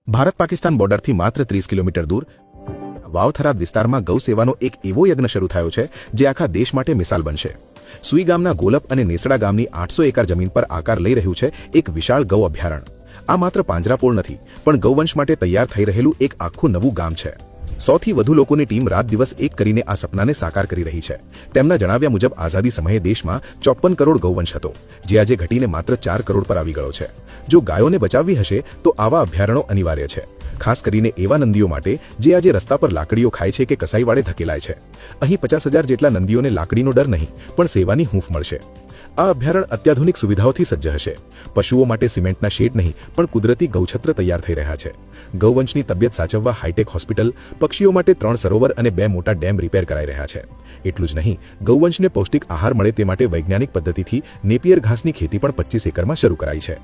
ભારત પાકિસ્તાન બોર્ડરથી માત્ર 30 કિલોમીટર દૂર વાવથરાદ વિસ્તારમાં ગૌ સેવાનો એક એવો યજ્ઞ શરૂ થયો છે જે આખા દેશ માટે મિસાલ બનશે। સુઈ ગામના ગોલપ અને નેસડા ગામની 800 એકર જમીન પર આકાર લઈ રહ્યું છે એક વિશાળ ગૌ અભયારણ્ય। આ માત્ર પાંજરાપોળ નથી પણ ગૌવંશ માટે તૈયાર થઈ રહેલું એક આખું નવું ગામ છે। 100 થી વધુ લોકોની ટીમ રાત દિવસ એક કરીને આ સપનાને સાકાર કરી રહી છે। તેમના જણાવ્યા મુજબ આઝાદી સમયે દેશમાં 54 કરોડ ગૌવંશ હતો જે આજે ઘટીને માત્ર 4 કરોડ પર આવી ગયો છે। જો ગાયોને બચાવવી હશે તો આવા અભયારણ્યો અનિવાર્ય છે, ખાસ કરીને એવા નંદીઓ માટે જે આજે રસ્તા પર લાકડીઓ ખાય છે કે કસાઈવાડે ધકેલાય છે। અહીં 50,000 જેટલા નંદીઓને લાકડીનો ડર નહીં પણ સેવાની હૂંફ મળશે। આ અભયારણ્ય અત્યાધુનિક સુવિધાઓથી સજ્જ હશે। પશુઓ માટે સિમેન્ટના શેડ નહીં પણ કુદરતી ગૌછત્ર તૈયાર થઈ રહ્યા છે। ગૌવંશની તબિયત સાચવવા હાઈટેક હોસ્પિટલ, પક્ષીઓ માટે 3 સરોવર અને 2 મોટા ડેમ રિપેર કરાઈ રહ્યા છે। એટલું જ નહીં, ગૌવંશને પૌષ્ટિક આહાર મળે તે માટે વૈજ્ઞાનિક પદ્ધતિથી નેપિયર ઘાસની ખેતી પણ 25 એકરમાં શરૂ કરાઈ છે।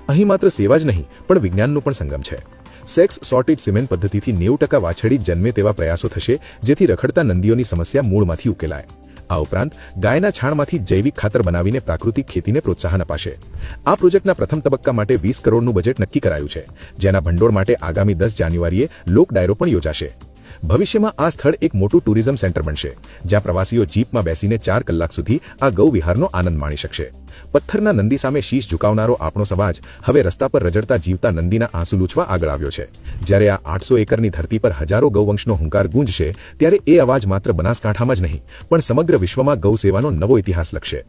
અહીં માત્ર સેવા જ નહીં પણ વિજ્ઞાનનો પણ સંગમ છે। સેક્સ સોર્ટેડ સિમેન્ટ પદ્ધતિથી 90% વાછડી જન્મે તેવા પ્રયાસો થશે જેથી રખડતા નંદીઓની સમસ્યા મૂળમાંથી ઉકેલાય। આ ઉપરાંત ગાયના છાણમાંથી જૈવિક ખાતર બનાવીને પ્રાકૃતિક ખેતીને પ્રોત્સાહન અપાશે। આ પ્રોજેક્ટના પ્રથમ તબક્કા માટે 20 કરોડનું બજેટ નક્કી કરાયું છે, જેના ભંડોળ માટે આગામી 10 જાન્યુઆરીએ લોક ડાયરો પણ યોજાશે। ભવિષ્યમાં આ સ્થળ એક મોટું ટુરિઝમ સેન્ટર બનશે જ્યાં પ્રવાસીઓ જીપમાં બેસીને 4 કલાક સુધી આ ગૌ વિહારનો આનંદ માણી શકશે। પથ્થરના નંદી સામે શીશ ઝુકાવનારો આપણો સમાજ હવે રસ્તા પર રજડતા જીવતા નંદીના આંસુ લૂછવા આગળ આવ્યો છે। જ્યારે આ 800 એકરની ધરતી પર હજારો ગૌવંશનો હુંકાર ગૂંજશે ત્યારે એ અવાજ માત્ર બનાસકાંઠામાં જ નહીં પણ સમગ્ર વિશ્વમાં ગૌ સેવાનો નવો ઇતિહાસ લખશે।